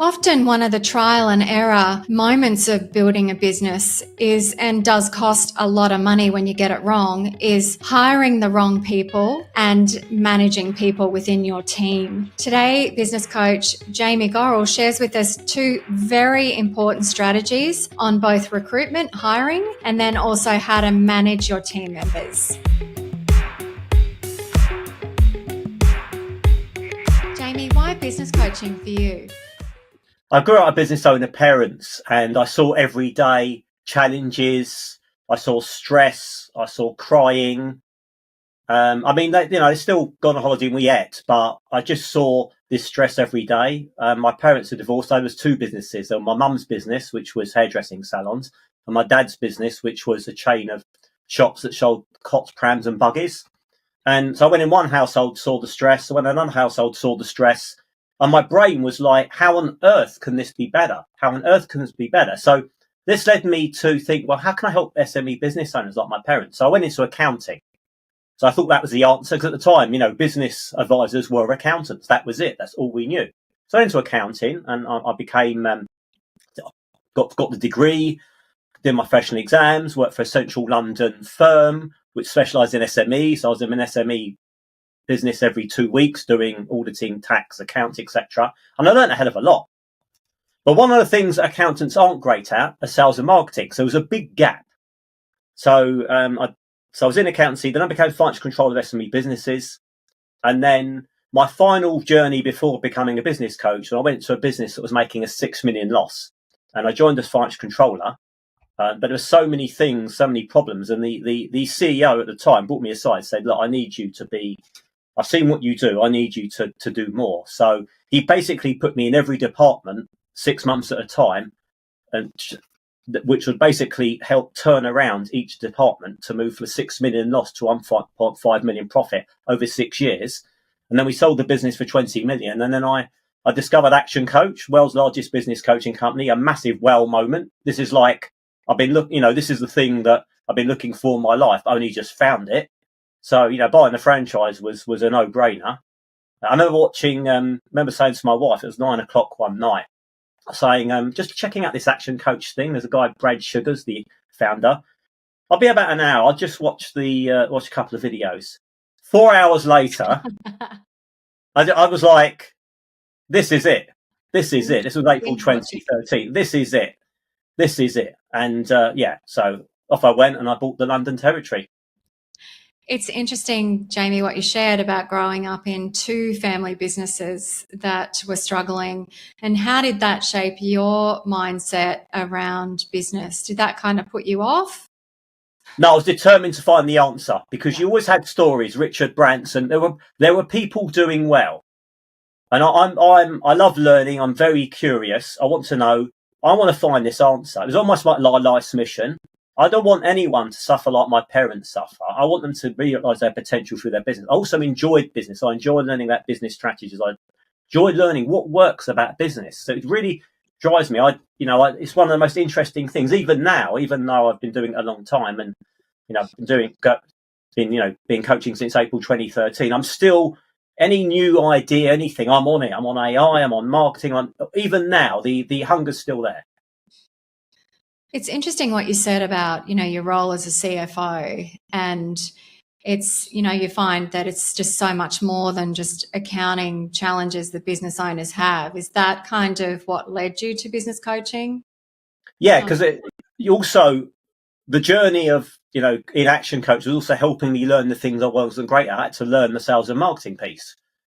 Often one of the trial and error moments of building a business is, and does cost a lot of money when you get it wrong, is hiring the wrong people and managing people within your team. Today, business coach Jamie Goral shares with us two very important strategies on both recruitment, hiring, and then also how to manage your team members. Jamie, why business coaching for you? I grew up a business owner parents, and I saw everyday challenges. I saw stress. I saw crying. They still gone on holiday yet, but I just saw this stress every day. My parents are divorced. There was two businesses. There was my mum's business, which was hairdressing salons, and my dad's business, which was a chain of shops that sold cots, prams, and buggies. And so I went in one household, saw the stress. I went in another household, saw the stress. And my brain was like, how on earth can this be better? How on earth can this be better? So this led me to think, well, how can I help SME business owners like my parents? So I went into accounting. So I thought that was the answer, because at the time, business advisors were accountants. That was it. That's all we knew. So I went into accounting, and I became, got the degree, did my professional exams, worked for a central London firm, which specialised in SME. So I was in an SME business every 2 weeks doing auditing, tax, accounts, etc. And I learned a hell of a lot. But one of the things accountants aren't great at are sales and marketing. So there was a big gap. So I was in accountancy, then I became financial controller of SME businesses. And then my final journey before becoming a business coach, I went to a business that was making a 6 million loss. And I joined as financial controller. But there were so many things, so many problems. And the CEO at the time brought me aside and said, look, I need you to be, I've seen what you do. I need you to do more. So he basically put me in every department 6 months at a time, and which would basically help turn around each department to move from a 6 million loss to 1.5 million profit over 6 years. And then we sold the business for 20 million. And then I discovered ActionCOACH, world's largest business coaching company, a massive wow moment. This is like, this is the thing that I've been looking for in my life. I only just found it. So, buying the franchise was a no-brainer. I remember saying to my wife, it was 9 o'clock one night, saying, just checking out this ActionCOACH thing. There's a guy, Brad Sugars, the founder. I'll be about an hour. I'll just watch watch a couple of videos. 4 hours later, I was like, this is it. This is it. This was April 2013. This is it. This is it. And so off I went and I bought the London territory. It's interesting, Jamie, what you shared about growing up in two family businesses that were struggling. And how did that shape your mindset around business? Did that kind of put you off? No, I was determined to find the answer, because you always had stories, Richard Branson. There were people doing well. And I love learning. I'm very curious. I want to know. I want to find this answer. It was almost like life's mission. I don't want anyone to suffer like my parents suffer. I want them to realise their potential through their business. I also enjoyed business. I enjoyed learning about business strategies. I enjoyed learning what works about business. So it really drives me. It's one of the most interesting things, even now, even though I've been doing it a long time, and I've been coaching since April 2013. I'm still, any new idea, anything, I'm on it. I'm on AI. I'm on marketing. Even now, the hunger's still there. It's interesting what you said about, your role as a CFO, and it's, you find that it's just so much more than just accounting challenges that business owners have. Is that kind of what led you to business coaching? Yeah, because also the journey of, in ActionCOACH was also helping me learn the things I wasn't great at. I had to learn the sales and marketing piece,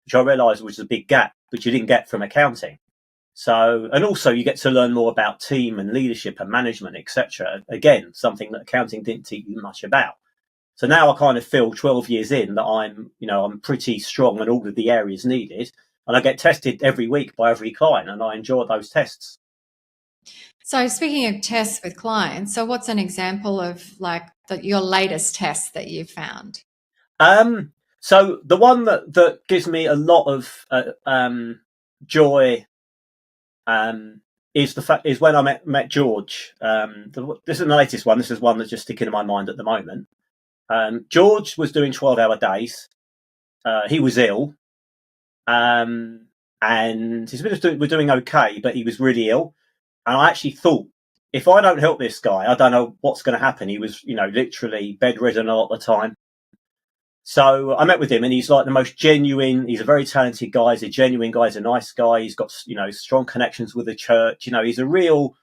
which I realised was a big gap, which you didn't get from accounting. So, and also you get to learn more about team and leadership and management, etc. Again, something that accounting didn't teach you much about. So now I kind of feel 12 years in that I'm pretty strong in all of the areas needed, and I get tested every week by every client, and I enjoy those tests. So speaking of tests with clients, so what's an example of your latest test that you've found? So the one that gives me a lot of joy is when I met George. This isn't the latest one. This is one that's just sticking in my mind at the moment. George was doing 12-hour days. He was ill. and his business were doing okay, but he was really ill. And I actually thought, if I don't help this guy, I don't know what's going to happen. He was, literally bedridden a lot of the time. So I met with him, and he's like the most genuine. He's a very talented guy. He's a genuine guy. He's a nice guy. He's got, strong connections with the church. He's a real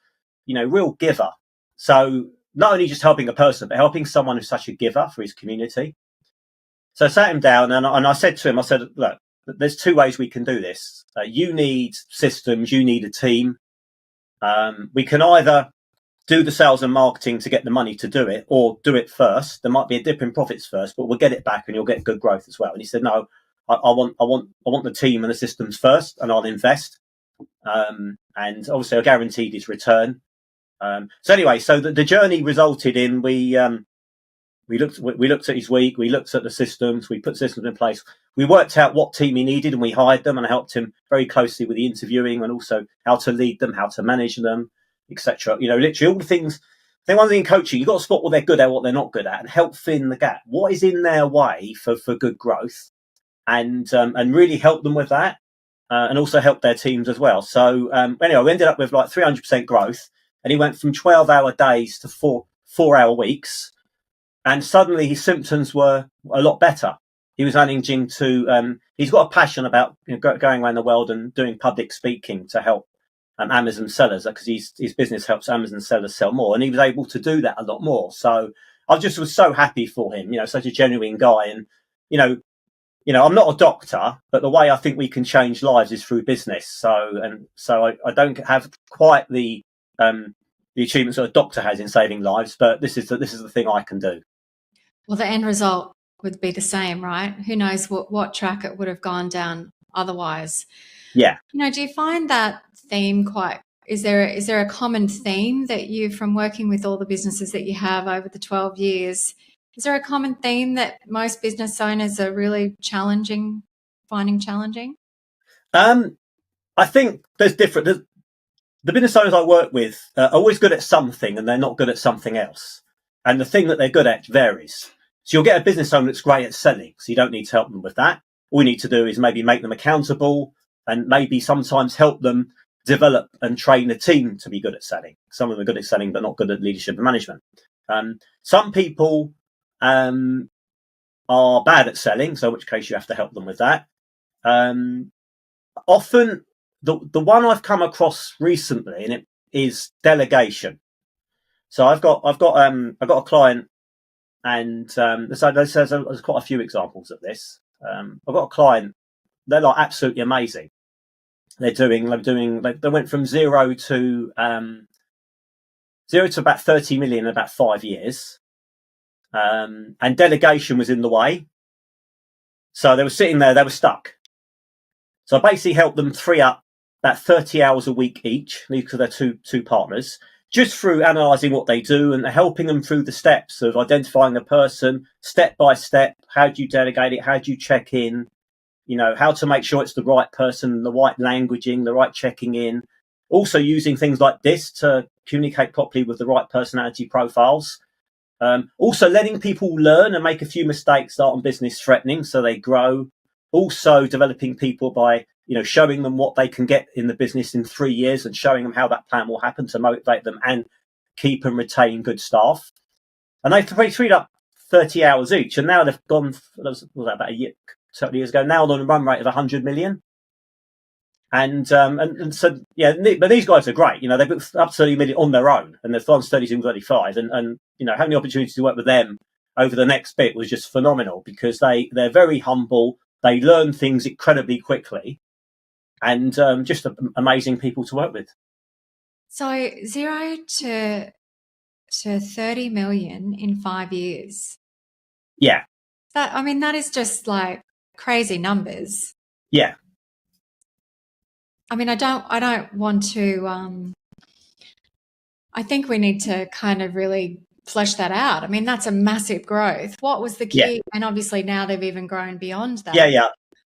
giver. So not only just helping a person, but helping someone who's such a giver for his community. So I sat him down, and I said to him, look, there's two ways we can do this. You need systems. You need a team. We can either do the sales and marketing to get the money to do it, or do it first. There might be a dip in profits first, but we'll get it back and you'll get good growth as well. And he said, no, I want the team and the systems first, and I'll invest. And obviously I guaranteed his return. So anyway, so the journey resulted in, we looked at his week, we looked at the systems, we put systems in place. We worked out what team he needed and we hired them, and I helped him very closely with the interviewing and also how to lead them, how to manage them, etc. Literally all the things. I think one thing in coaching, you've got to spot what they're good at, what they're not good at, and help fill in the gap. What is in their way for good growth, and really help them with that, and also help their teams as well. So anyway, we ended up with like 300% growth, and he went from 12-hour days to 4-hour weeks, and suddenly his symptoms were a lot better. He was managing to. He's got a passion about going around the world and doing public speaking to help Amazon sellers, because his business helps Amazon sellers sell more, and he was able to do that a lot more. So I just was so happy for him, such a genuine guy. And I'm not a doctor, but the way I think we can change lives is through business. So I don't have quite the achievements that a doctor has in saving lives, but this is the thing I can do. Well, the end result would be the same, right? Who knows what track it would have gone down otherwise. Yeah. Do you find that theme is there a common theme that you, from working with all the businesses that you have over the 12 years, is there a common theme that most business owners are really finding challenging? I think there's different. The business owners I work with are always good at something, and they're not good at something else. And the thing that they're good at varies. So you'll get a business owner that's great at selling, so you don't need to help them with that. All you need to do is maybe make them accountable, and maybe sometimes help them develop and train a team to be good at selling. Some of them are good at selling, but not good at leadership and management. Some people are bad at selling, so in which case you have to help them with that. Often, the one I've come across recently, and it is delegation. So I've got a client, and so there's quite a few examples of this. I've got a client; they're like absolutely amazing. They went from zero to about 30 million in about 5 years, and delegation was in the way. So they were sitting there, they were stuck. So I basically helped them free up about 30 hours a week each, because they're two partners, just through analysing what they do and helping them through the steps of identifying a person step by step. How do you delegate it? How do you check in? How to make sure it's the right person, the right languaging, the right checking in. Also using things like this to communicate properly with the right personality profiles. Also letting people learn and make a few mistakes that aren't business threatening, so they grow. Also developing people by, showing them what they can get in the business in 3 years, and showing them how that plan will happen to motivate them and keep and retain good staff. And they've freed up 30 hours each. And now they've gone, was that about a year, several years ago, now on a run rate of 100 million. And so, yeah, but these guys are great. They booked up 30 million on their own, and they've gone 32, 35. And having the opportunity to work with them over the next bit was just phenomenal, because they're very humble. They learn things incredibly quickly, and just amazing people to work with. So 0 to 30 million in 5 years. Yeah. That is just like crazy numbers. Yeah. I don't want to, I think we need to kind of really flesh that out. That's a massive growth. What was the key? Yeah. And obviously now they've even grown beyond that. Yeah.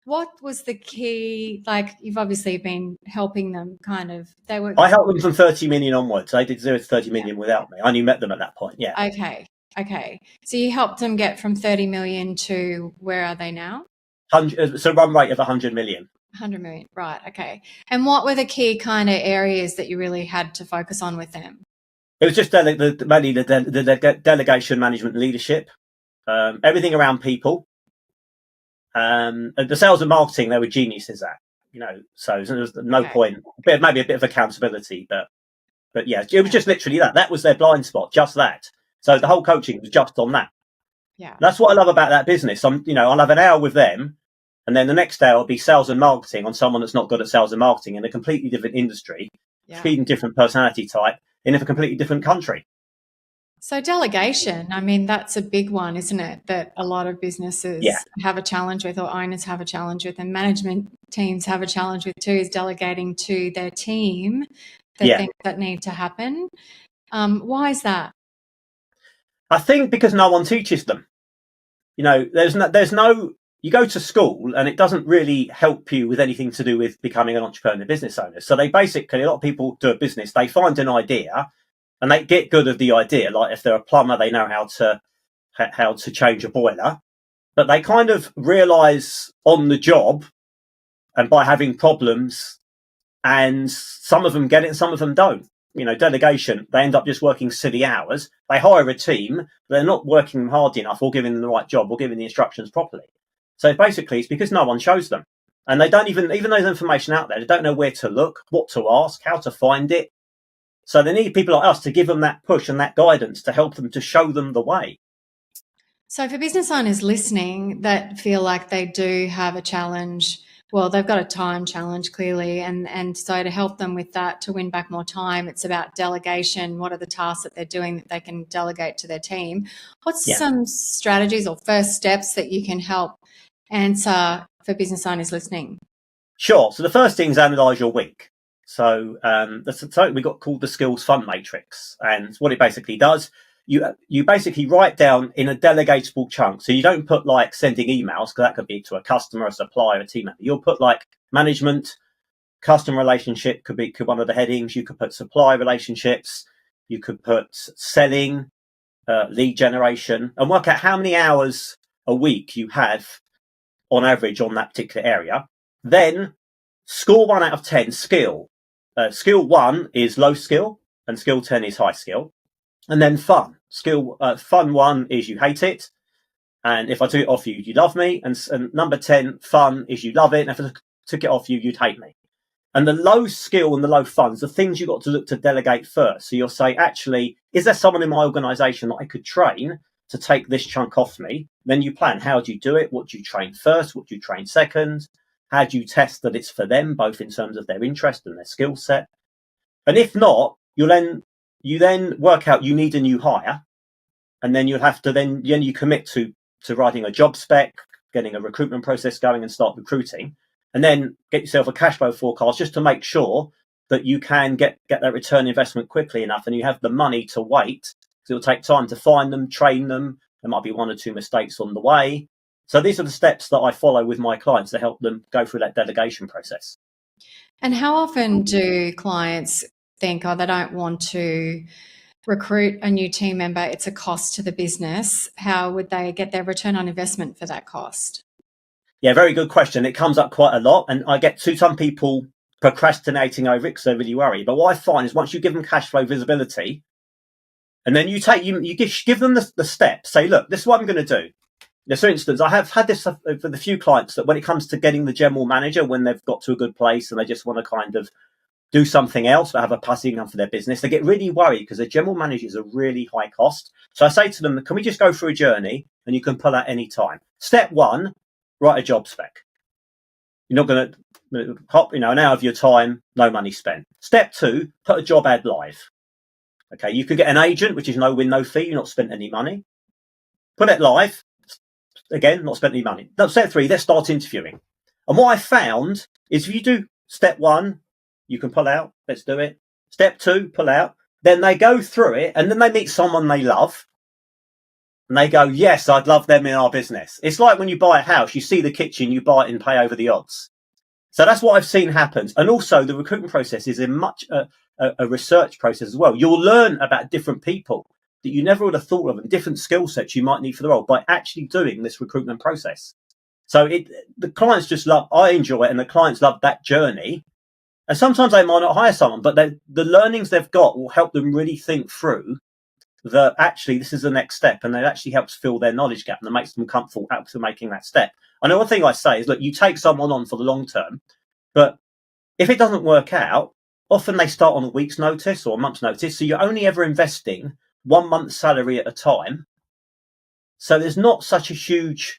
What was the key? Like, you've obviously been helping them I helped them from 30 million onwards. They did 0 to 30 million without me. I only met them at that point. Yeah. Okay. So you helped them get from 30 million to, where are they now? So run rate of 100 million. 100 million. Right. Okay. And what were the key kind of areas that you really had to focus on with them? It was just mainly the delegation, management, and leadership, everything around people. The sales and marketing, they were geniuses at, so there was no point, maybe a bit of accountability, but yeah, it was just literally that. That was their blind spot, just that. So the whole coaching was just on that. Yeah. That's what I love about that business. I'll have an hour with them, and then the next day I'll be sales and marketing on someone that's not good at sales and marketing in a completely different industry, completely different personality type in a completely different country. So delegation, I mean, that's a big one, isn't it? That a lot of businesses have a challenge with, or owners have a challenge with, and management teams have a challenge with too, is delegating to their team the things that need to happen. Why is that? I think because no one teaches them. There's no, you go to school and it doesn't really help you with anything to do with becoming an entrepreneur, business owner. So they basically, a lot of people do a business, they find an idea and they get good at the idea. Like if they're a plumber, they know how to change a boiler, but they kind of realize on the job and by having problems, and some of them get it and some of them don't. Delegation, they end up just working silly hours. They hire a team, they're not working hard enough or giving them the right job or giving the instructions properly. So basically it's because no one shows them. And they don't even though there's information out there, they don't know where to look, what to ask, how to find it. So they need people like us to give them that push and that guidance to help them, to show them the way. So for business owners listening that feel like they do have a challenge, well, they've got a time challenge clearly, and so to help them with that, to win back more time, it's about delegation. What are the tasks that they're doing that they can delegate to their team? What's some strategies or first steps that you can help answer for business owners listening? Sure. So the first thing is analyze your week. So that's something we got called the skills fun matrix, and what it basically does, you basically write down in a delegatable chunk. So you don't put like sending emails, because that could be to a customer, a supplier, a team member. You'll put like management, customer relationship could one of the headings. You could put supply relationships. You could put selling, lead generation, and work out how many hours a week you have on average on that particular area. Then score 1 out of 10 skill. Skill 1 is low skill and skill 10 is high skill. And then fun. Fun 1 is you hate it. And if I took it off you, you love me. And number 10, fun, is you love it. And if I took it off you, you'd hate me. And the low skill and the low fun's the things you've got to look to delegate first. So you'll say, actually, is there someone in my organisation that I could train to take this chunk off me? Then you plan, how do you do it? What do you train first? What do you train second? How do you test that it's for them, both in terms of their interest and their skill set? And if not, you then work out you need a new hire, and then you'll have to then you commit to writing a job spec, getting a recruitment process going, and start recruiting, and then get yourself a cash flow forecast just to make sure that you can get that return investment quickly enough, and you have the money to wait. So it'll take time to find them, train them. There might be 1 or 2 mistakes on the way. So these are the steps that I follow with my clients to help them go through that delegation process. And how often do clients think, they don't want to recruit a new team member, it's a cost to the business? How would they get their return on investment for that cost? Yeah, very good question. It comes up quite a lot, and I get to some people procrastinating over it because they really worry. But what I find is once you give them cash flow visibility, and then you give them the steps, say, look, this is what I'm going to do. Now, for instance, I have had this for the few clients that when it comes to getting the general manager, when they've got to a good place and they just want to kind of do something else but have a passive income for their business, they get really worried because the general manager is a really high cost. So I say to them, can we just go through a journey and you can pull out any time? Step 1, write a job spec. You're not going to hop, an hour of your time, no money spent. Step 2, put a job ad live. Okay, you could get an agent, which is no win, no fee. You're not spent any money. Put it live. Again, not spent any money. No, step 3, let's start interviewing. And what I found is if you do step 1, you can pull out. Let's do it. Step 2, pull out. Then they go through it and then they meet someone they love. And they go, yes, I'd love them in our business. It's like when you buy a house, you see the kitchen, you buy it and pay over the odds. So that's what I've seen happen. And also the recruitment process is a research process as well. You'll learn about different people that you never would have thought of and different skill sets you might need for the role by actually doing this recruitment process. So the clients just love, I enjoy it, and the clients love that journey. And sometimes they might not hire someone, but the learnings they've got will help them really think through that actually this is the next step, and it actually helps fill their knowledge gap and it makes them comfortable after making that step. And one thing I say is, look, you take someone on for the long term, but if it doesn't work out, often they start on a week's notice or a month's notice. So you're only ever investing 1 month's salary at a time. So there's not such a huge,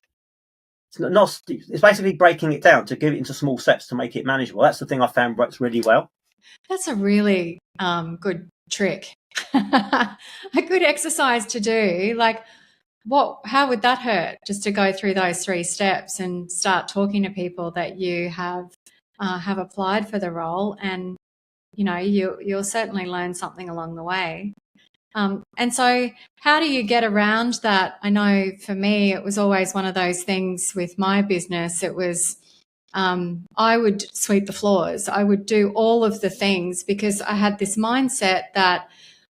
it's basically breaking it down to give it into small steps to make it manageable. That's the thing I found works really well. That's a really good trick. A good exercise to do. Like, how would that hurt, just to go through those 3 steps and start talking to people that you have applied for the role, and you'll certainly learn something along the way. And so how do you get around that? I know for me, it was always one of those things with my business. It was, I would sweep the floors. I would do all of the things because I had this mindset that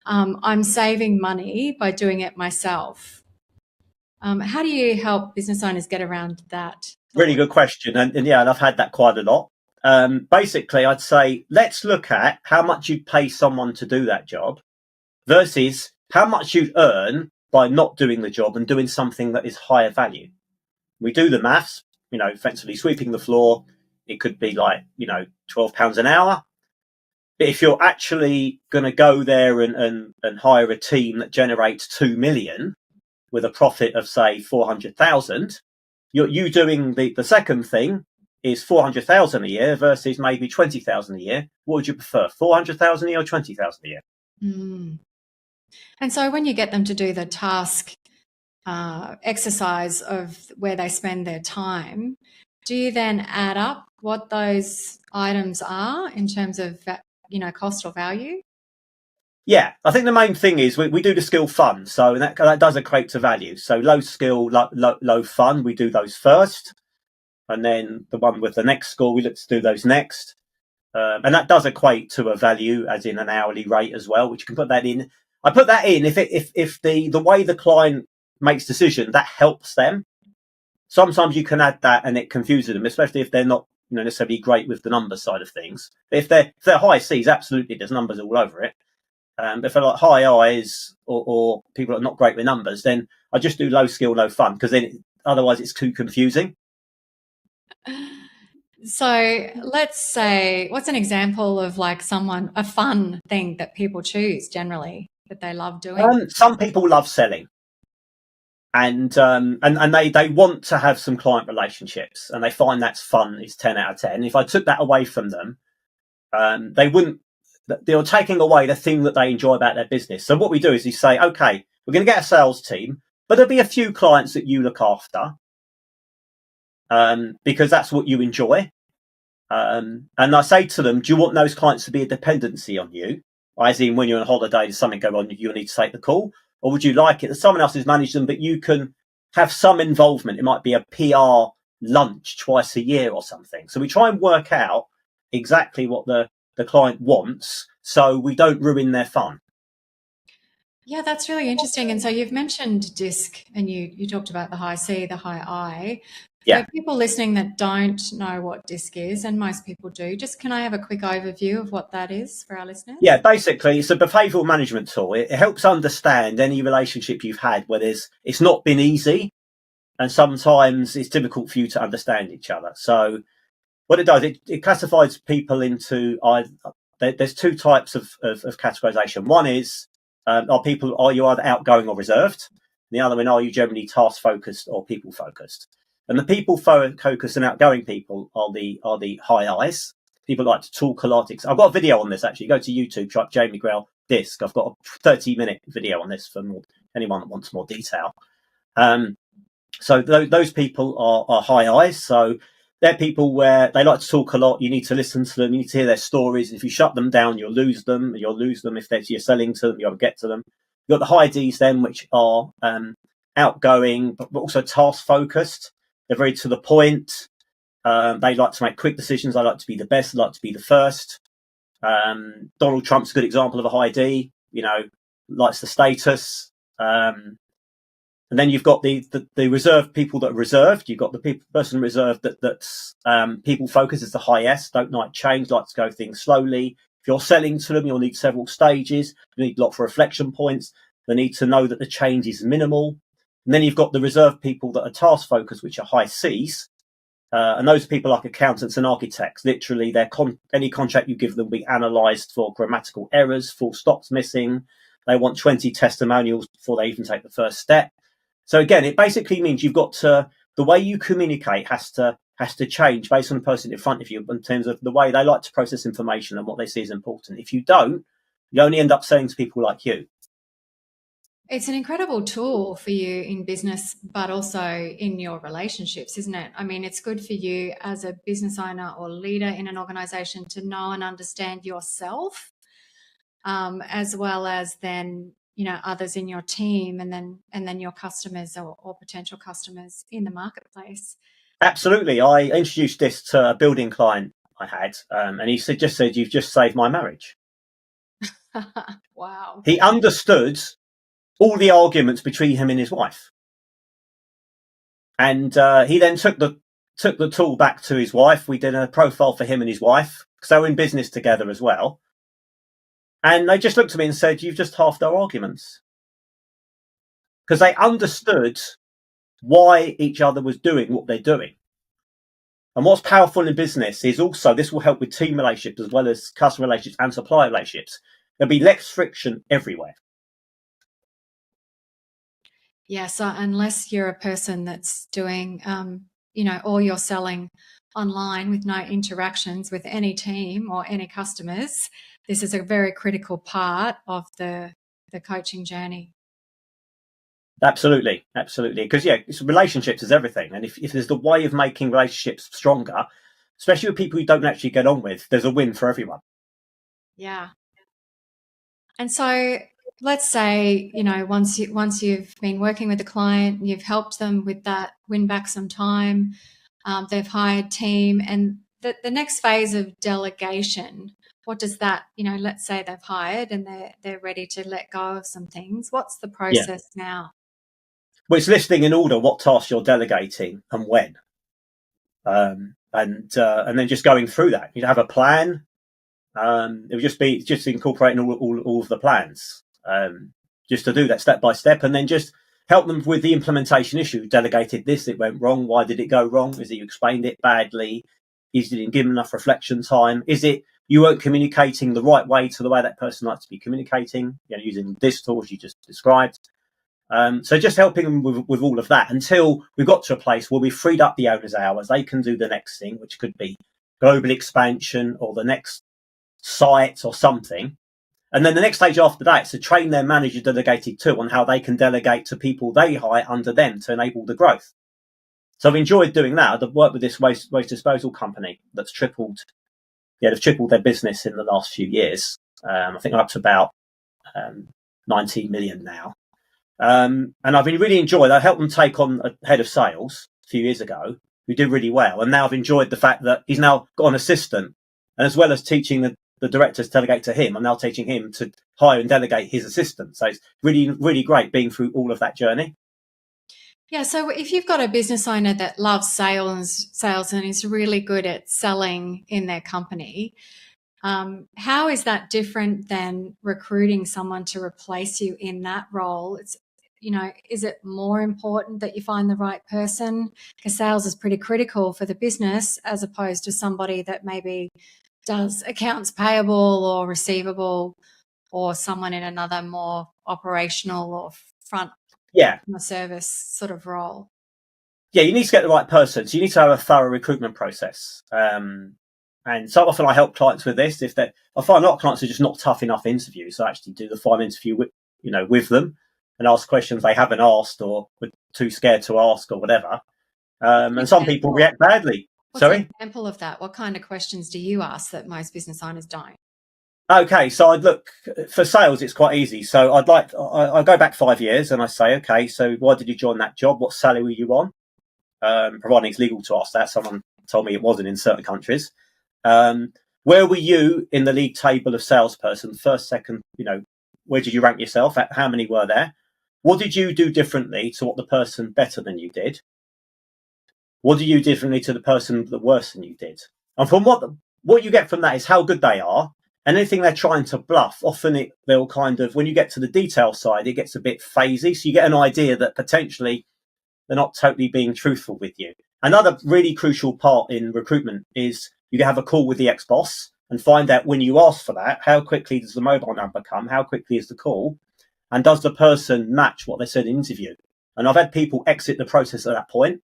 I'm saving money by doing it myself. How do you help business owners get around that? Really good question. And yeah, and I've had that quite a lot. Basically, I'd say, let's look at how much you'd pay someone to do that job versus how much you'd earn by not doing the job and doing something that is higher value. We do the maths, effectively sweeping the floor. It could be like, £12 an hour. But if you're actually going to go there and hire a team that generates 2 million with a profit of, say, 400,000, you doing the second thing is 400,000 a year versus maybe 20,000 a year. What would you prefer, 400,000 a year or 20,000 a year? Mm. And so when you get them to do the task exercise of where they spend their time, do you then add up what those items are in terms of, cost or value? Yeah, I think the main thing is we do the skill fun. So that does equate to value. So low skill, low fun, we do those first. And then the one with the next score, we look to do those next. And that does equate to a value, as in an hourly rate as well, which you can put that in. I put that in if the way the client makes decision, that helps them. Sometimes you can add that and it confuses them, especially if they're not necessarily great with the numbers side of things. If they're high C's, absolutely, there's numbers all over it. If they're like high I's or people that are not great with numbers, then I just do low skill, low fun, because then otherwise it's too confusing. So let's say, what's an example of like a fun thing that people choose generally that they love doing? Some people love selling. And they want to have some client relationships, and they find that's fun. Is 10 out of 10. If I took that away from them, they're taking away the thing that they enjoy about their business. So what we do is we say, okay, we're going to get a sales team, but there'll be a few clients that you look after, because that's what you enjoy. And I say to them, do you want those clients to be a dependency on you? As in, when you're on holiday, does something go on, you'll need to take the call? Or would you like it that someone else has managed them, but you can have some involvement? It might be a PR lunch twice a year or something. So we try and work out exactly what the client wants, so we don't ruin their fun. Yeah, that's really interesting. And so you've mentioned DISC, and you talked about the high C, the high I. Yeah. For people listening that don't know what DISC is, and most people do, can I have a quick overview of what that is for our listeners? Yeah, basically, it's a behavioural management tool. It helps understand any relationship you've had where it's not been easy, and sometimes it's difficult for you to understand each other. So what it does, it classifies people into there's 2 types of categorization. One is, are you either outgoing or reserved? The other one, are you generally task focused or people focused? And the people focused and outgoing people are the high I's. People like to talk a lot. I've got a video on this, actually. Go to YouTube, type Jamie Goral DISC. I've got a 30-minute video on this for anyone that wants more detail. So those people are high I's. So they're people where they like to talk a lot. You need to listen to them. You need to hear their stories. If you shut them down, you'll lose them. You'll lose them if you're selling to them. You've got to get to them. You've got the high D's then, which are outgoing, but also task focused. They're very to the point. They like to make quick decisions. They like to be the best. They like to be the first. Donald Trump's a good example of a high D. Likes the status. And then you've got the reserved people that are reserved. You've got the person reserved that's people focus is the high S, don't like change, like to go things slowly. If you're selling to them, you'll need several stages. You need a lot of reflection points. They need to know that the change is minimal. And then you've got the reserved people that are task focused, which are high Cs. And those are people like accountants and architects. Literally, any contract you give them will be analysed for grammatical errors, full stops missing. They want 20 testimonials before they even take the first step. So again, it basically means you've got to, the way you communicate has to change based on the person in front of you in terms of the way they like to process information and what they see as important. If you don't, you only end up selling to people like you. It's an incredible tool for you in business, but also in your relationships, isn't it? I mean, it's good for you as a business owner or leader in an organization to know and understand yourself, as well as then, others in your team and then your customers or potential customers in the marketplace. Absolutely. I introduced this to a building client I had, and he just said, "You've just saved my marriage." Wow. He understood all the arguments between him and his wife. And he then took the tool back to his wife. We did a profile for him and his wife, because they were in business together as well. And they just looked at me and said, "You've just halved our arguments." Because they understood why each other was doing what they're doing. And what's powerful in business is also, this will help with team relationships as well as customer relationships and supplier relationships. There'll be less friction everywhere. Yeah, so unless you're a person that's doing, all your selling online with no interactions with any team or any customers, this is a very critical part of the coaching journey. Absolutely. Because relationships is everything. And if there's the way of making relationships stronger, especially with people you don't actually get on with, there's a win for everyone. Yeah. And so let's say, once you've been working with a client, you've helped them with that, win back some time, they've hired team, and the next phase of delegation, what does that, let's say they've hired and they're ready to let go of some things. What's the process now? Well, it's listing in order what tasks you're delegating and when. And then just going through that. You have a plan. It would just be incorporating all of the plans, just to do that step by step, and then just help them with the implementation issue. Delegated this, it went wrong. Why did it go wrong? Is it you explained it badly? Is it didn't give them enough reflection time? Is it you weren't communicating the right way to the way that person likes to be communicating? Using this tool as you just described. So just helping them with all of that until we got to a place where we freed up the owner's hours. They can do the next thing, which could be global expansion or the next site or something. And then the next stage after that is to train their manager delegated to on how they can delegate to people they hire under them to enable the growth. So I've enjoyed doing that. I've worked with this waste disposal company that's tripled. They've tripled their business in the last few years. I think I'm up to about 19 million now. And I've been really enjoyed. I helped them take on a head of sales a few years ago who did really well. And now I've enjoyed the fact that he's now got an assistant. And as well as teaching the directors to delegate to him, I'm now teaching him to hire and delegate his assistant. So it's really, really great being through all of that journey. Yeah. So if you've got a business owner that loves sales and is really good at selling in their company, how is that different than recruiting someone to replace you in that role? Is it more important that you find the right person? Because sales is pretty critical for the business as opposed to somebody that maybe does accounts payable or receivable, or someone in another more operational or front service sort of role. Yeah, you need to get the right person. So you need to have a thorough recruitment process. And so often I help clients with this. I find a lot of clients are just not tough enough interviews. So I actually do the final interview with them and ask questions they haven't asked or were too scared to ask or whatever. And some people react badly. What's an example of that? What kind of questions do you ask that most business owners don't? Okay, so I'd look for sales. It's quite easy. So I go back 5 years and I say, okay, so why did you join that job? What salary were you on? Providing it's legal to ask that. Someone told me it wasn't in certain countries. Where were you in the league table of salesperson? First, second, where did you rank yourself? How many were there? What did you do differently to what the person better than you did? What do you do differently to the person that worse than you did? And from what you get from that is how good they are. And anything they're trying to bluff, often they'll kind of, when you get to the detail side, it gets a bit phasey. So you get an idea that potentially they're not totally being truthful with you. Another really crucial part in recruitment is you have a call with the ex-boss and find out when you ask for that, how quickly does the mobile number come? How quickly is the call? And does the person match what they said in the interview? And I've had people exit the process at that point.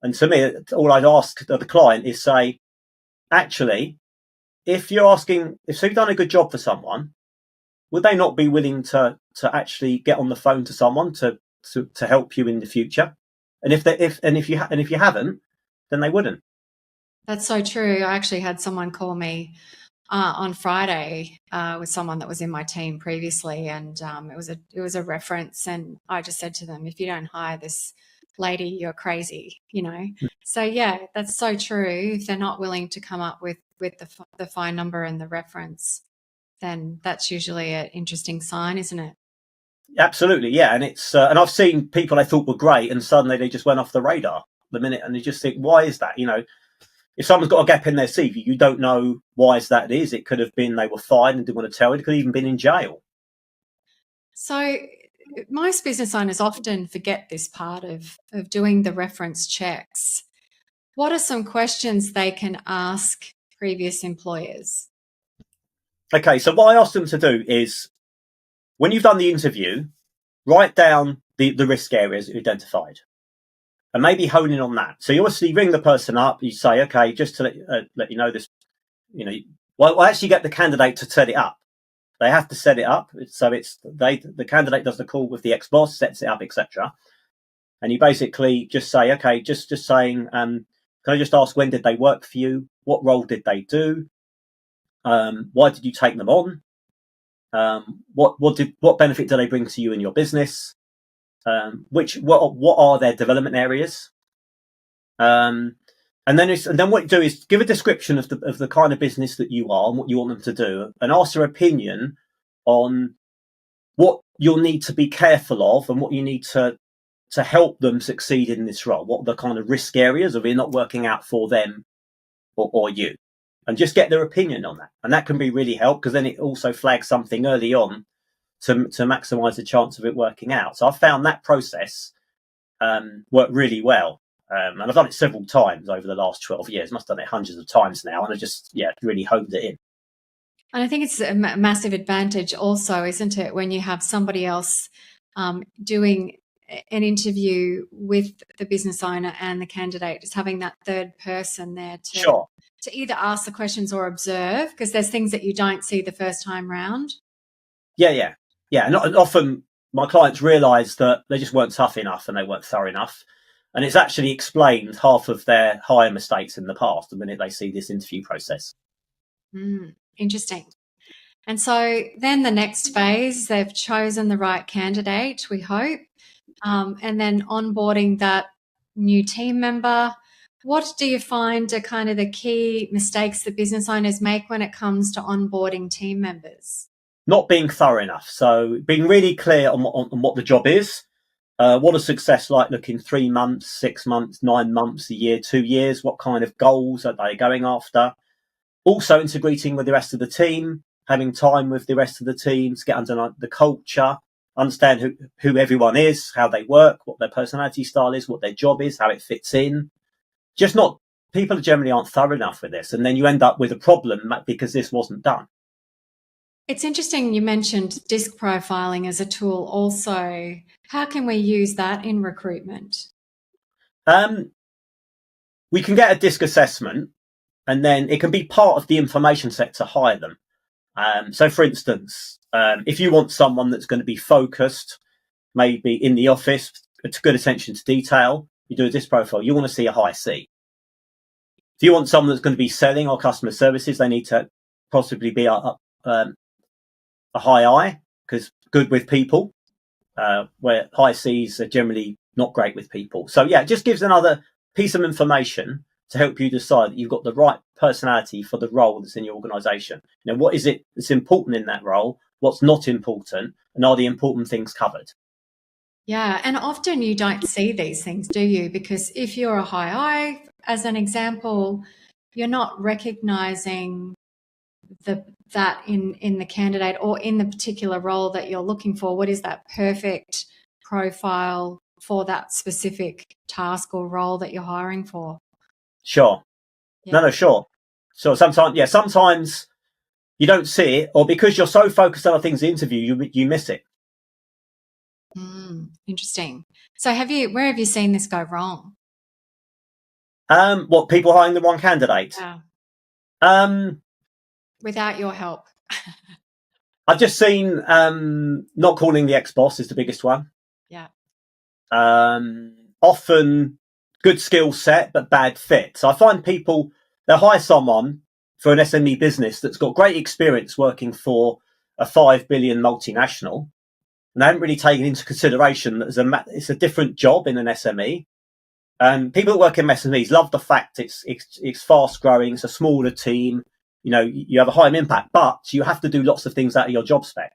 And to me, all I'd ask the client is say, actually, if you've done a good job for someone, would they not be willing to actually get on the phone to someone to help you in the future? And if you haven't, then they wouldn't. That's so true. I actually had someone call me on Friday with someone that was in my team previously, and it was a reference, and I just said to them, if you don't hire this lady, you're crazy, So yeah, that's so true. If they're not willing to come up with the phone number and the reference, then that's usually an interesting sign, isn't it? Absolutely, yeah. And it's and I've seen people I thought were great, and suddenly they just went off the radar the minute, and you just think, why is that? If someone's got a gap in their CV, you don't know why that is. It could have been they were fired and didn't want to tell. It could have even been in jail. So most business owners often forget this part of doing the reference checks. What are some questions they can ask previous employers? Okay, so what I asked them to do is, when you've done the interview, write down the risk areas that you identified and maybe hone in on that. So you obviously ring the person up, you say, okay, just to let you know this, well, actually get the candidate to set it up. They have to set it up. So the candidate does the call with the ex-boss, sets it up, etc. And you basically just say, okay, just saying, can I just ask, when did they work for you? What role did they do? Why did you take them on? What benefit do they bring to you and your business? What are their development areas? And then what you do is give a description of the kind of business that you are and what you want them to do, and ask their opinion on what you'll need to be careful of and what you need to help them succeed in this role. What are the kind of risk areas of it not working out for them or you? And just get their opinion on that. And that can be really helpful, because then it also flags something early on to maximize the chance of it working out. So I've found that process worked really well. And I've done it several times over the last 12 years. Must have done it hundreds of times now. And I just, really honed it in. And I think it's a massive advantage also, isn't it, when you have somebody else doing an interview with the business owner and the candidate, just having that third person there to either ask the questions or observe, because there's things that you don't see the first time round. Yeah. And often my clients realise that they just weren't tough enough and they weren't thorough enough. And it's actually explained half of their hire mistakes in the past the minute they see this interview process. Interesting. And so then the next phase, they've chosen the right candidate, we hope, and then onboarding that new team member. What do you find are kind of the key mistakes that business owners make when it comes to onboarding team members? Not being thorough enough. So being really clear on what the job is. What does success like look in 3 months, 6 months, 9 months, a year, 2 years? What kind of goals are they going after? Also integrating with the rest of the team, having time with the rest of the team to get under the culture, understand who everyone is, how they work, what their personality style is, what their job is, how it fits in. People generally aren't thorough enough with this. And then you end up with a problem because this wasn't done. It's interesting you mentioned disc profiling as a tool also. How can we use that in recruitment? We can get a disc assessment, and then it can be part of the information set to hire them. So, for instance, if you want someone that's going to be focused, maybe in the office, it's good attention to detail, you do a disc profile, you want to see a high C. If you want someone that's going to be selling or customer services, they need to possibly be a high I, because good with people, where high Cs are generally not great with people. So yeah, it just gives another piece of information to help you decide that you've got the right personality for the role that's in your organisation. What is it that's important in that role? What's not important? And are the important things covered? Yeah, and often you don't see these things, do you? Because if you're a high I, as an example, you're not recognizing that in the candidate or in the particular role that you're looking for. What is that perfect profile for that specific task or role that you're hiring for? Sure. Yeah. No, sure. So sometimes you don't see it, or because you're so focused on other things in the interview, you miss it. Interesting. So where have you seen this go wrong? What, people hiring the wrong candidate? Yeah. Without your help. I've just seen not calling the ex-boss is the biggest one. Yeah. Often good skill set, but bad fit. So I find people, they'll hire someone for an SME business that's got great experience working for a 5 billion multinational. And they haven't really taken into consideration that it's a different job in an SME. And people that work in SMEs love the fact it's fast growing, it's a smaller team, you know, you have a high impact, but you have to do lots of things out of your job spec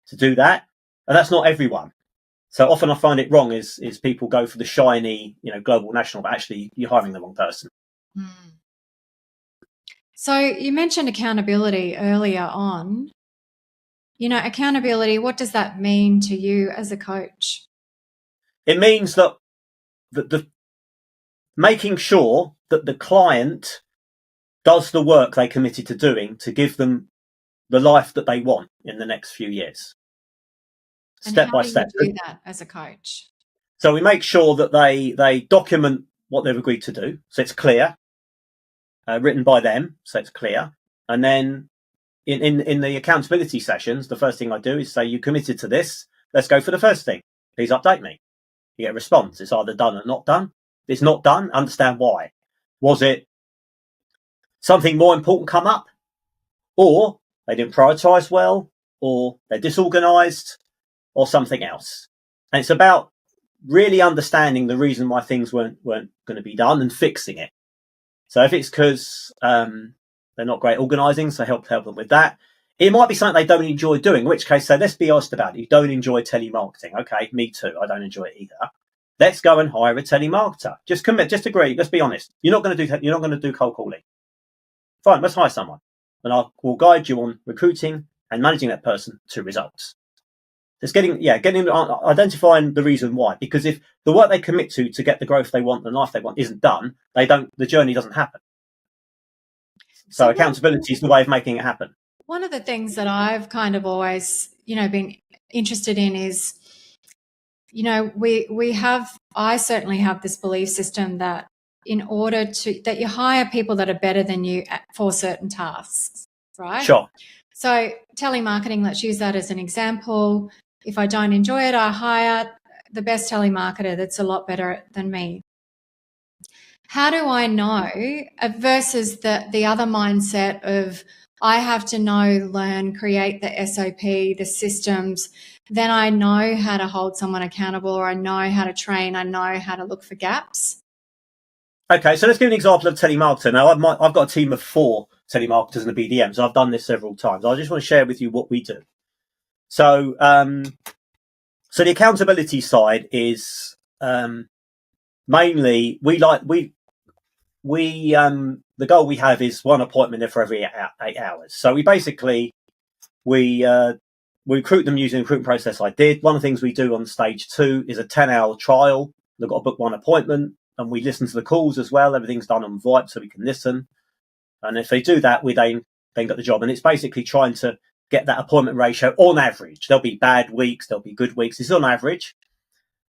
to do that. And that's not everyone. So often I find it wrong is people go for the shiny, you know, global national, but actually you're hiring the wrong person. So you mentioned accountability earlier on. You know, accountability, what does that mean to you as a coach? It means that the making sure that the client does the work they committed to doing to give them the life that they want in the next few years. Step by step. How do you do that as a coach? So we make sure that they document what they've agreed to do, so it's clear, written by them, so it's clear. And then in the accountability sessions, the first thing I do is say, you committed to this. Let's go for the first thing. Please update me. You get a response. It's either done or not done. If it's not done, understand why. Was it something more important come up? Or they didn't prioritize well? Or they're disorganized? Or something else? And it's about really understanding the reason why things weren't going to be done and fixing it. So if it's because they're not great organising, so help them with that. It might be something they don't enjoy doing, in which case, so let's be honest about it. You don't enjoy telemarketing. Okay, me too. I don't enjoy it either. Let's go and hire a telemarketer. Just agree. Let's be honest. You're not going to do cold calling. Fine, let's hire someone. And I will guide you on recruiting and managing that person to results. It's identifying the reason why. Because if the work they commit to get the growth they want, the life they want isn't done, the journey doesn't happen. So accountability is the way of making it happen. One of the things that I've kind of always, been interested in is, I certainly have this belief system that that you hire people that are better than you for certain tasks, right? Sure. So telemarketing, let's use that as an example. If I don't enjoy it, I hire the best telemarketer that's a lot better than me. How do I know versus the other mindset of I have to know, learn, create the SOP, the systems, then I know how to hold someone accountable, or I know how to train, I know how to look for gaps? Okay, so let's give an example of telemarketer. Now, I've got a team of 4 telemarketers and a BDM, so I've done this several times. I just want to share with you what we do. So, so the accountability side is mainly the goal we have is one appointment for every 8 hours. So we recruit them using the recruitment process I did. One of the things we do on stage 2 is a 10-hour trial. They've got to book one appointment, and we listen to the calls as well. Everything's done on VoIP, so we can listen. And if they do that, we then got the job. And it's basically trying to get that appointment ratio on average. There'll be bad weeks, there'll be good weeks. It's on average.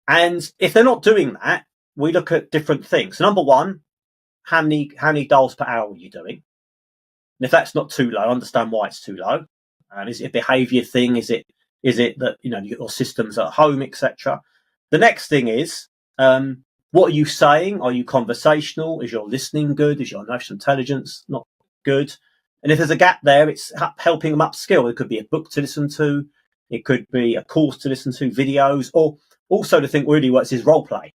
And if they're not doing that, we look at different things. Number one, how many dials per hour are you doing? And if that's not too low, understand why it's too low. Is it a behaviour thing? Is it that your systems at home, etc.? The next thing is what are you saying? Are you conversational? Is your listening good? Is your emotional intelligence not good? And if there's a gap there, it's helping them upskill. It could be a book to listen to, it could be a course to listen to, videos, or also the thing really works is role play.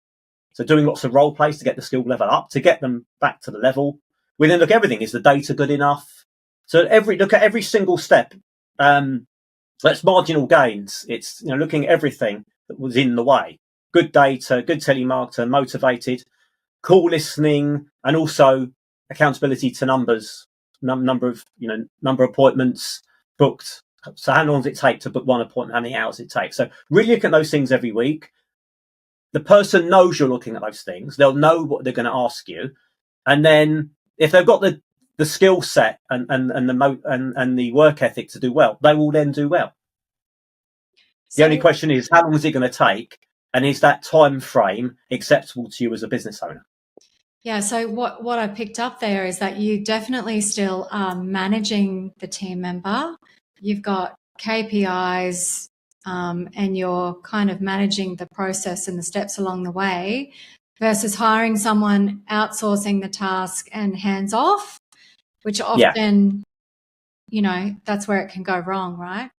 So doing lots of role plays to get the skill level up, to get them back to the level. We then look at everything. Is the data good enough? So look at every single step. That's marginal gains. It's looking at everything that was in the way. Good data, good telemarketer, motivated, call listening, and also accountability to numbers, number of appointments booked. So how long does it take to book one appointment? How many hours it takes? So really look at those things every week. The person knows you're looking at those things. They'll know what they're going to ask you, and then if they've got the skill set and the work ethic to do well, they will then do well. The only question is, how long is it going to take, and is that time frame acceptable to you as a business owner? Yeah, so what I picked up there is that you definitely still are managing the team member. You've got KPIs, and you're kind of managing the process and the steps along the way, versus hiring someone, outsourcing the task and hands off, which often, that's where it can go wrong, right?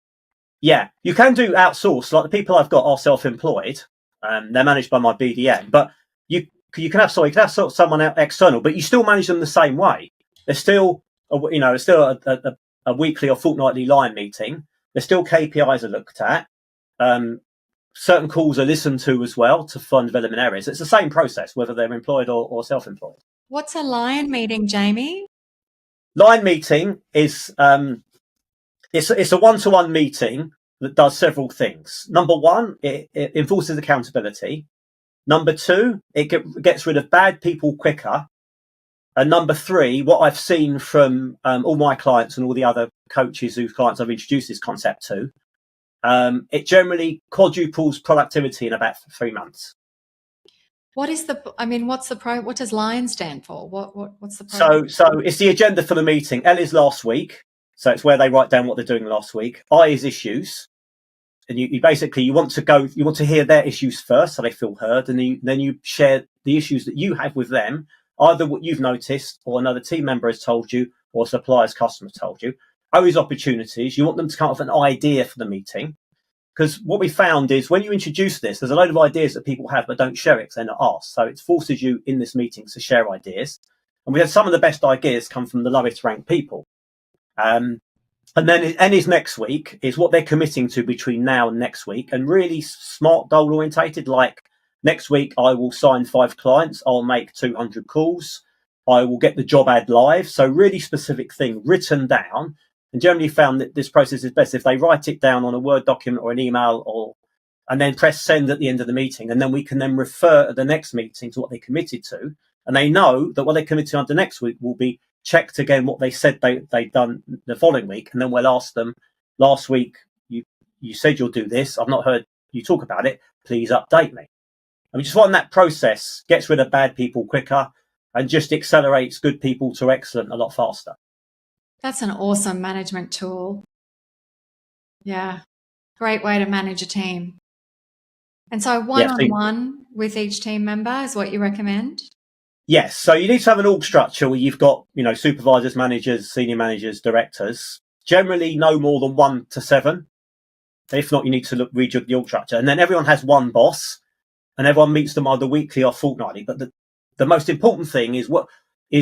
Yeah, you can do outsource. Like the people I've got are self-employed. They're managed by my BDM, but you can have someone out external, but you still manage them the same way. There's still a weekly or fortnightly line meeting. There's still KPIs are looked at. Certain calls are listened to as well to fund development areas. It's the same process, whether they're employed or self-employed. What's a line meeting, Jamie? Line meeting is it's a one-to-one meeting that does several things. Number one, it enforces accountability. Number two, it gets rid of bad people quicker. And number three, what I've seen from all my clients and all the other coaches whose clients I've introduced this concept to, it generally quadruples productivity in about 3 months. What does LION stand for? What's the program? So it's the agenda for the meeting. L is last week. So it's where they write down what they're doing last week. I is issues. And you want to hear their issues first so they feel heard. And then you share the issues that you have with them, either what you've noticed or another team member has told you or a supplier's customer told you. O is opportunities. You want them to come up with an idea for the meeting. Because what we found is when you introduce this, there's a load of ideas that people have but don't share it because they're not asked. So it forces you in this meeting to share ideas. And we had some of the best ideas come from the lowest ranked people. And then N is next week, is what they're committing to between now and next week, and really smart goal orientated. Like next week, I will sign 5 clients. I'll make 200 calls. I will get the job ad live. So really specific thing written down. And generally found that this process is best if they write it down on a Word document or an email and then press send at the end of the meeting. And then we can then refer at the next meeting to what they committed to. And they know that what they committed to next week will be checked again what they said they'd done the following week. And then we'll ask them, last week, you said you'll do this. I've not heard you talk about it. Please update me. And we just find that process gets rid of bad people quicker and just accelerates good people to excellent a lot faster. That's an awesome management tool. Yeah. Great way to manage a team. And so one-on-one with each team member is what you recommend? Yes. So you need to have an org structure where you've got, supervisors, managers, senior managers, directors, generally no more than 1 to 7. If not, you need to read the org structure. And then everyone has one boss and everyone meets them either weekly or fortnightly. But the most important thing is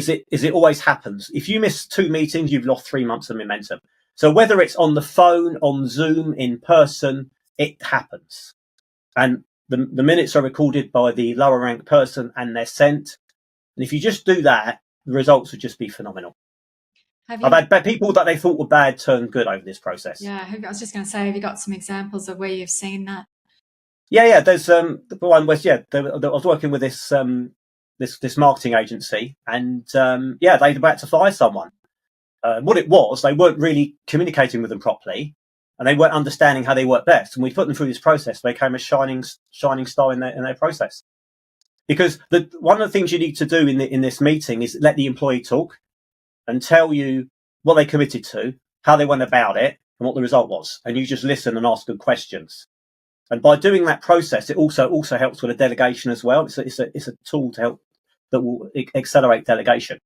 it always happens. If you miss 2 meetings, you've lost 3 months of momentum. So whether it's on the phone, on Zoom, in person, it happens. And the minutes are recorded by the lower ranked person and they're sent. And if you just do that, the results would just be phenomenal. I've had people that they thought were bad turn good over this process. Yeah, I was just going to say, have you got some examples of where you've seen that? Yeah. There's the one was I was working with this this marketing agency, and they were about to fire someone. What it was, they weren't really communicating with them properly, and they weren't understanding how they work best. And we put them through this process. They became a shining star in their process. Because one of the things you need to do in this meeting is let the employee talk and tell you what they committed to, how they went about it, and what the result was. And you just listen and ask good questions. And by doing that process, it also helps with a delegation as well. It's a tool to help that will accelerate delegation.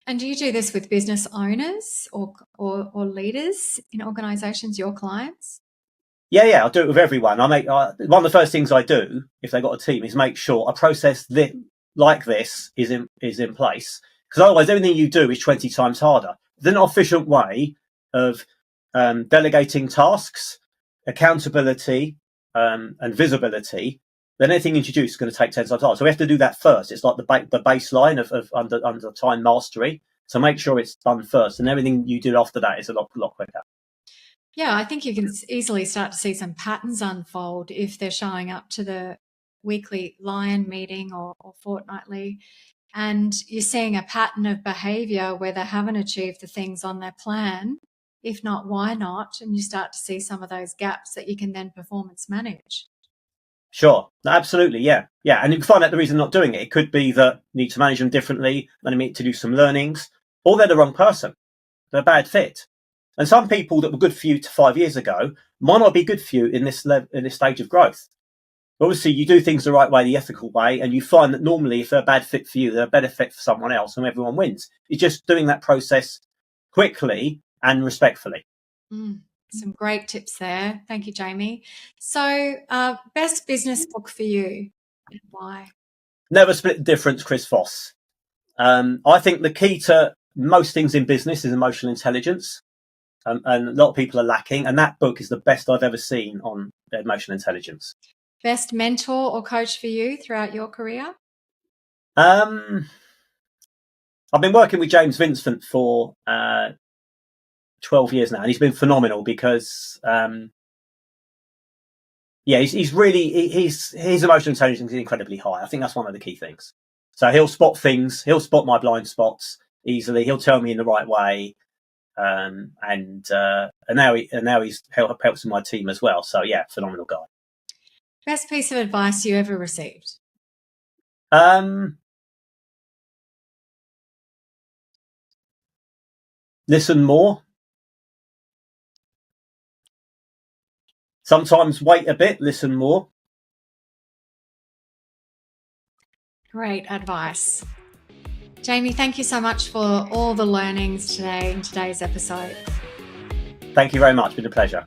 And do you do this with business owners or leaders in organisations, your clients? Yeah, I'll do it with everyone. One of the first things I do if they've got a team is make sure a process like this is in place, because otherwise everything you do is 20 times harder. There's an efficient way of delegating tasks, accountability, and visibility, then anything introduced is going to take 10 times harder. So we have to do that first. It's like the baseline of under time mastery. So make sure it's done first, and everything you do after that is a lot quicker. Yeah, I think you can easily start to see some patterns unfold if they're showing up to the weekly Lion meeting or fortnightly, and you're seeing a pattern of behavior where they haven't achieved the things on their plan. If not, why not? And you start to see some of those gaps that you can then performance manage. Sure, absolutely, yeah. And you can find out the reason not doing it. It could be that you need to manage them differently, and you need to do some learnings, or they're the wrong person. They're a bad fit. And some people that were good for you 5 years ago might not be good for you in this stage of growth. Obviously, you do things the right way, the ethical way, and you find that normally if they're a bad fit for you, they're a better fit for someone else, and everyone wins. It's just doing that process quickly and respectfully. Some great tips there. Thank you, Jamie. So, best business book for you. Why? Never Split the Difference, Chris Voss. I think the key to most things in business is emotional intelligence. And a lot of people are lacking. And that book is the best I've ever seen on emotional intelligence. Best mentor or coach for you throughout your career? I've been working with James Vincent for 12 years now, and he's been phenomenal because, his emotional intelligence is incredibly high. I think that's one of the key things. So he'll spot things, he'll spot my blind spots easily. He'll tell me in the right way. And now he's helps my team as well. So yeah, phenomenal guy. Best piece of advice you ever received? Listen more. Sometimes wait a bit, listen more. Great advice. Jamie, thank you so much for all the learnings today in today's episode. Thank you very much. It's been a pleasure.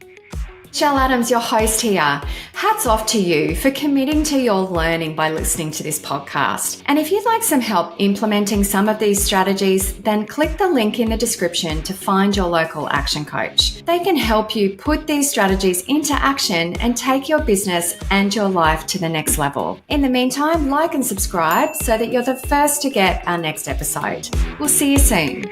Shell Adams, your host here. Hats off to you for committing to your learning by listening to this podcast. And if you'd like some help implementing some of these strategies, then click the link in the description to find your local action coach. They can help you put these strategies into action and take your business and your life to the next level. In the meantime, like and subscribe so that you're the first to get our next episode. We'll see you soon.